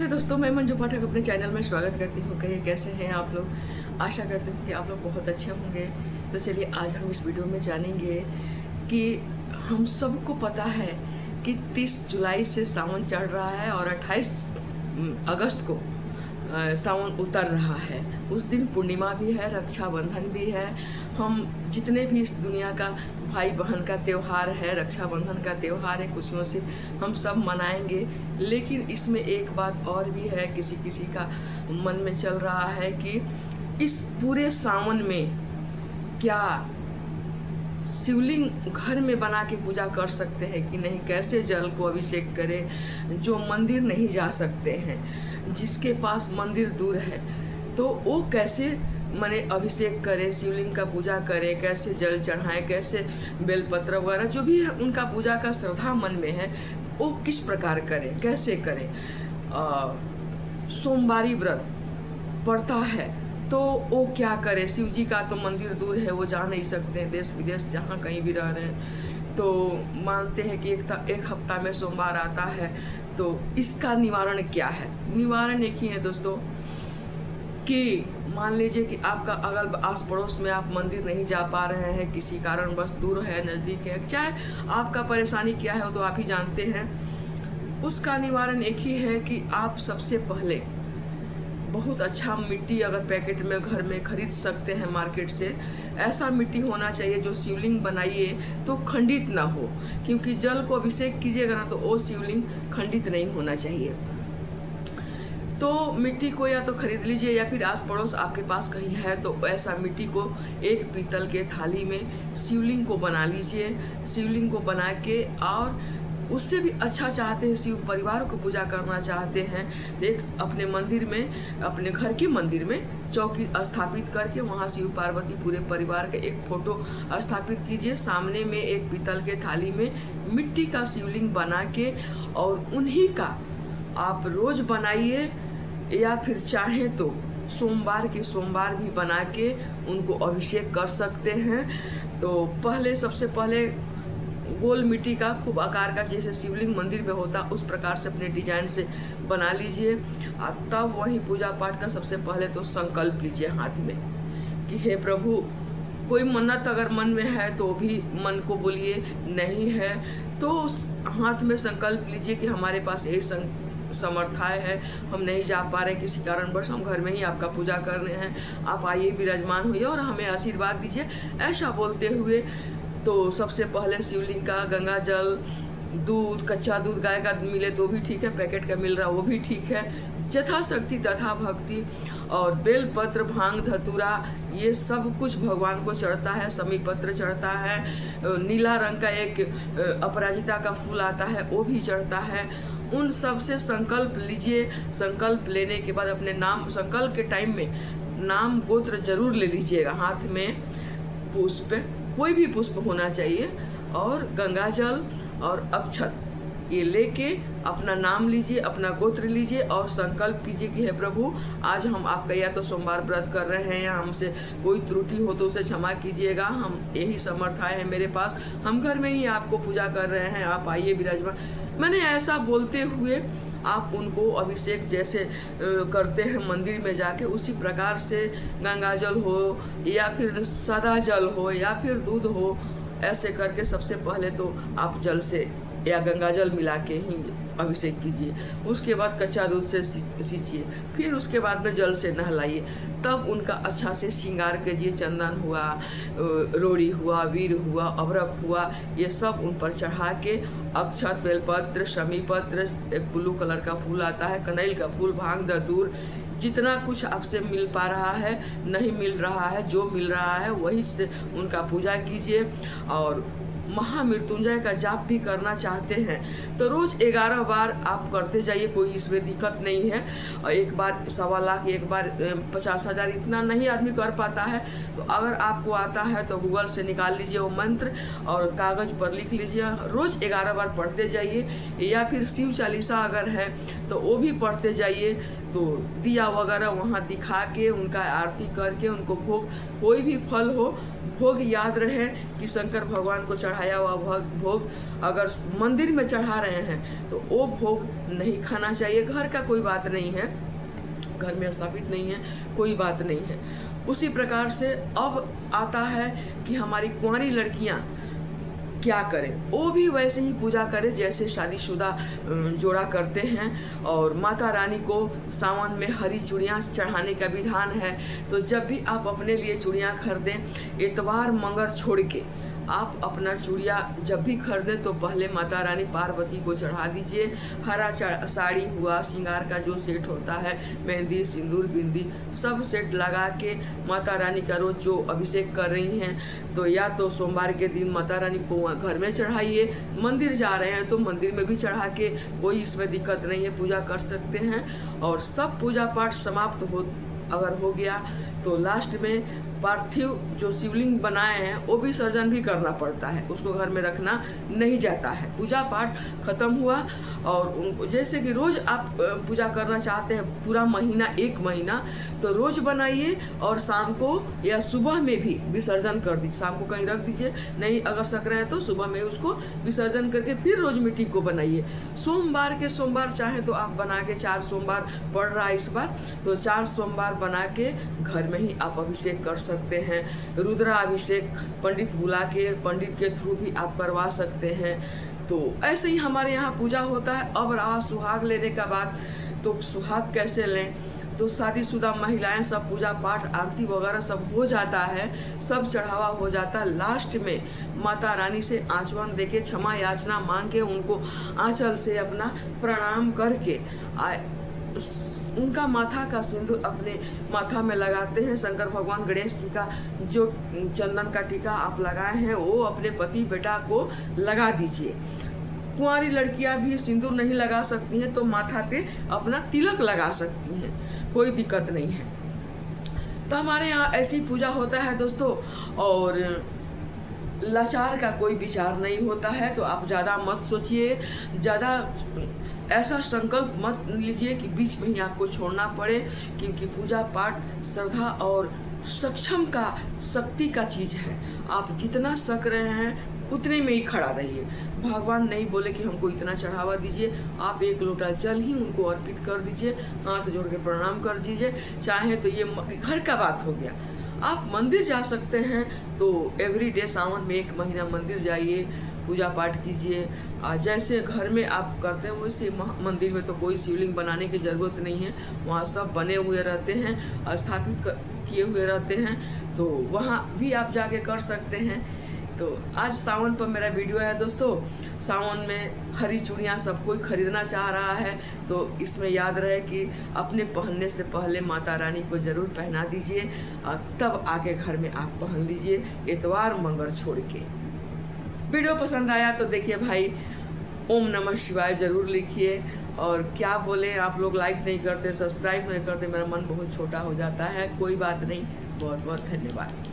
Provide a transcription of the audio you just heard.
तो दोस्तों, मैं मंजू पाठक अपने चैनल में स्वागत करती हूँ। कहिए कैसे हैं आप लोग। आशा करती हूँ कि आप लोग बहुत अच्छे होंगे। तो चलिए आज हम इस वीडियो में जानेंगे कि हम सबको पता है कि 30 जुलाई से सावन चढ़ रहा है और 28 अगस्त को सावन उतर रहा है। उस दिन पूर्णिमा भी है, रक्षाबंधन भी है। हम जितने भी इस दुनिया का भाई बहन का त्यौहार है, रक्षाबंधन का त्यौहार है, खुशियों से हम सब मनाएंगे। लेकिन इसमें एक बात और भी है, किसी किसी का मन में चल रहा है कि इस पूरे सावन में क्या शिवलिंग घर में बना के पूजा कर सकते हैं कि नहीं, कैसे जल को अभिषेक करें। जो मंदिर नहीं जा सकते हैं, जिसके पास मंदिर दूर है, तो वो कैसे माने अभिषेक करें, शिवलिंग का पूजा करें, कैसे जल चढ़ाएं, कैसे बेलपत्र वगैरह जो भी उनका पूजा का श्रद्धा मन में है वो किस प्रकार करें, कैसे करें। सोमवारी व्रत पड़ता है तो वो क्या करें। शिव जी का तो मंदिर दूर है, वो जा नहीं सकते हैं, देश विदेश जहाँ कहीं भी रह रहे हैं। तो मानते हैं कि एक हफ्ता में सोमवार आता है। तो इसका निवारण क्या है। निवारण एक ही है दोस्तों कि मान लीजिए कि आपका अगल आस पड़ोस में आप मंदिर नहीं जा पा रहे हैं, किसी कारण बस दूर है, नज़दीक है, चाहे आपका परेशानी क्या है वो तो आप ही जानते हैं। उसका निवारण एक ही है कि आप सबसे पहले बहुत अच्छा मिट्टी अगर पैकेट में घर में खरीद सकते हैं मार्केट से, ऐसा मिट्टी होना चाहिए जो शिवलिंग बनाइए तो खंडित ना हो। क्योंकि जल को अभिषेक कीजिएगा ना तो वो शिवलिंग खंडित नहीं होना चाहिए। तो मिट्टी को या तो खरीद लीजिए या फिर आस पड़ोस आपके पास कहीं है तो ऐसा मिट्टी को एक पीतल के थाली में शिवलिंग को बना लीजिए। शिवलिंग को बना के और उससे भी अच्छा चाहते हैं, शिव परिवार को पूजा करना चाहते हैं, तो एक अपने मंदिर में, अपने घर के मंदिर में चौकी स्थापित करके वहाँ शिव पार्वती पूरे परिवार के एक फोटो स्थापित कीजिए। सामने में एक पीतल के थाली में मिट्टी का शिवलिंग बना के और उन्हीं का आप रोज़ बनाइए या फिर चाहें तो सोमवार के सोमवार भी बना के उनको अभिषेक कर सकते हैं। तो पहले सबसे पहले गोल मिट्टी का खूब आकार का जैसे शिवलिंग मंदिर में होता उस प्रकार से अपने डिजाइन से बना लीजिए। और तब वहीं पूजा पाठ का सबसे पहले तो संकल्प लीजिए हाथ में कि हे प्रभु, कोई मन्नत अगर मन में है तो भी मन को बोलिए, नहीं है तो हाथ में संकल्प लीजिए कि हमारे पास यही समर्थाय है, हम नहीं जा पा रहे किसी कारणवश, हम घर में ही आपका पूजा कर रहे हैं, आप आइए विराजमान होइए और हमें आशीर्वाद दीजिए। ऐसा बोलते हुए तो सबसे पहले शिवलिंग का गंगा जल, दूध, कच्चा दूध गाय का मिले तो भी ठीक है, पैकेट का मिल रहा वो भी ठीक है, यथाशक्ति तथा भक्ति और बेलपत्र, भांग, धतूरा ये सब कुछ भगवान को चढ़ता है। समी पत्र चढ़ता है, नीला रंग का एक अपराजिता का फूल आता है वो भी चढ़ता है। उन सब से संकल्प लीजिए। संकल्प लेने के बाद अपने नाम, संकल्प के टाइम में नाम गोत्र जरूर ले लीजिएगा। हाथ में पुष्प, कोई भी पुष्प होना चाहिए, और गंगा जल और अक्षत ये लेके अपना नाम लीजिए, अपना गोत्र लीजिए और संकल्प कीजिए कि हे प्रभु, आज हम आपका या तो सोमवार व्रत कर रहे हैं या हमसे कोई त्रुटि हो तो उसे क्षमा कीजिएगा, हम यही समर्थाएं हैं मेरे पास, हम घर में ही आपको पूजा कर रहे हैं, आप आइए विराजमान। मैंने ऐसा बोलते हुए आप उनको अभिषेक जैसे करते हैं मंदिर में जाके, उसी प्रकार से गंगा जल हो या फिर सादा जल हो या फिर दूध हो, ऐसे करके सबसे पहले तो आप जल से या गंगा जल मिला के ही अभिषेक कीजिए। उसके बाद कच्चा दूध से सींचिए, फिर उसके बाद में जल से नहलाइए, तब उनका अच्छा से श्रृंगार कीजिए। चंदन हुआ, रोड़ी हुआ, वीर हुआ, अभरक हुआ, ये सब उन पर चढ़ा के अक्षत, बेलपत्र, शमीपत्र, एक ब्लू कलर का फूल आता है, कनैल का फूल, भांग, धतूर, जितना कुछ आपसे मिल पा रहा है, नहीं मिल रहा है, जो मिल रहा है वही से उनका पूजा कीजिए। और महामृत्युंजय का जाप भी करना चाहते हैं तो रोज़ 11 बार आप करते जाइए, कोई इसमें दिक्कत नहीं है। और एक बार 1.25 लाख, एक बार 50,000, इतना नहीं आदमी कर पाता है। तो अगर आपको आता है तो गूगल से निकाल लीजिए वो मंत्र और कागज़ पर लिख लीजिए, रोज़ 11 बार पढ़ते जाइए। या फिर शिव चालीसा अगर है तो वो भी पढ़ते जाइए। तो दिया वगैरह वहाँ दिखा के उनका आरती करके उनको भोग, कोई भी फल हो भोग याद रहे कि शंकर भगवान को चढ़ाया हुआ भोग अगर मंदिर में चढ़ा रहे हैं तो वो भोग नहीं खाना चाहिए। घर का कोई बात नहीं है, घर में स्थापित नहीं है, कोई बात नहीं है। उसी प्रकार से अब आता है कि हमारी कुंवारी लड़कियां क्या करें, वो भी वैसे ही पूजा करें जैसे शादीशुदा जोड़ा करते हैं। और माता रानी को सावन में हरी चूड़ियाँ चढ़ाने का विधान है। तो जब भी आप अपने लिए चूड़ियाँ खरीदें, इतवार मंगर छोड़ के आप अपना चूड़िया जब भी खरीदें तो पहले माता रानी पार्वती को चढ़ा दीजिए। हरा साड़ी हुआ, श्रृंगार का जो सेट होता है, मेहंदी, सिंदूर, बिंदी, सब सेट लगा के माता रानी का रोज जो अभिषेक कर रही हैं तो या तो सोमवार के दिन माता रानी को घर में चढ़ाइए, मंदिर जा रहे हैं तो मंदिर में भी चढ़ा के कोई इसमें दिक्कत नहीं है, पूजा कर सकते हैं। और सब पूजा पाठ समाप्त अगर हो गया तो लास्ट में पार्थिव जो शिवलिंग बनाए हैं वो विसर्जन भी करना पड़ता है, उसको घर में रखना नहीं जाता है। पूजा पाठ खत्म हुआ और उनको जैसे कि रोज़ आप पूजा करना चाहते हैं पूरा महीना, 1 महीना, तो रोज़ बनाइए और शाम को या सुबह में भी विसर्जन कर दीजिए। शाम को कहीं रख दीजिए, नहीं अगर सक रहे हैं तो सुबह में उसको विसर्जन करके फिर रोज़ मिट्टी को बनाइए। सोमवार के सोमवार चाहे तो आप बना के 4 सोमवार पड़ रहा है इस बार, तो 4 सोमवार बना के घर में ही आप अभिषेक कर सकते हैं। रुद्राभिषेक पंडित बुला के, पंडित के थ्रू भी आप करवा सकते हैं। तो ऐसे ही हमारे यहाँ पूजा होता है। अब रहा सुहाग लेने का बात, तो सुहाग कैसे लें, तो शादीशुदा महिलाएं सब पूजा पाठ, आरती वगैरह सब हो जाता है, सब चढ़ावा हो जाता है। लास्ट में माता रानी से आचमन देके क्षमा याचना मांग के उनको आंचल से अपना प्रणाम करके उनका माथा का सिंदूर अपने माथा में लगाते हैं। शंकर भगवान गणेश जी का जो चंदन का टीका आप लगाए हैं वो अपने पति बेटा को लगा दीजिए। कुंवारी लड़कियां भी सिंदूर नहीं लगा सकती हैं तो माथा पे अपना तिलक लगा सकती हैं, कोई दिक्कत नहीं है। तो हमारे यहाँ ऐसी पूजा होता है दोस्तों। और लाचार का कोई विचार नहीं होता है, तो आप ज़्यादा मत सोचिए, ज़्यादा ऐसा संकल्प मत लीजिए कि बीच में ही आपको छोड़ना पड़े, क्योंकि पूजा पाठ श्रद्धा और सक्षम का शक्ति का चीज़ है। आप जितना सक रहे हैं उतने में ही खड़ा रहिए। भगवान नहीं बोले कि हमको इतना चढ़ावा दीजिए, आप 1 लोटा जल ही उनको अर्पित कर दीजिए, हाथ जोड़ के प्रणाम कर दीजिए। चाहे तो ये घर का बात हो गया। आप मंदिर जा सकते हैं तो एवरीडे सावन में 1 महीना मंदिर जाइए, पूजा पाठ कीजिए। जैसे घर में आप करते हैं वैसे मंदिर में तो कोई शिवलिंग बनाने की ज़रूरत नहीं है, वहाँ सब बने हुए रहते हैं, स्थापित किए हुए रहते हैं, तो वहाँ भी आप जाके कर सकते हैं। तो आज सावन पर मेरा वीडियो है दोस्तों। सावन में हरी चूड़ियाँ सब कोई खरीदना चाह रहा है, तो इसमें याद रहे कि अपने पहनने से पहले माता रानी को ज़रूर पहना दीजिए और तब आके घर में आप पहन लीजिए, इतवार मंगर छोड़ के। वीडियो पसंद आया तो देखिए भाई, ओम नमः शिवाय ज़रूर लिखिए। और क्या बोले, आप लोग लाइक नहीं करते, सब्सक्राइब नहीं करते, मेरा मन बहुत छोटा हो जाता है। कोई बात नहीं, बहुत बहुत धन्यवाद।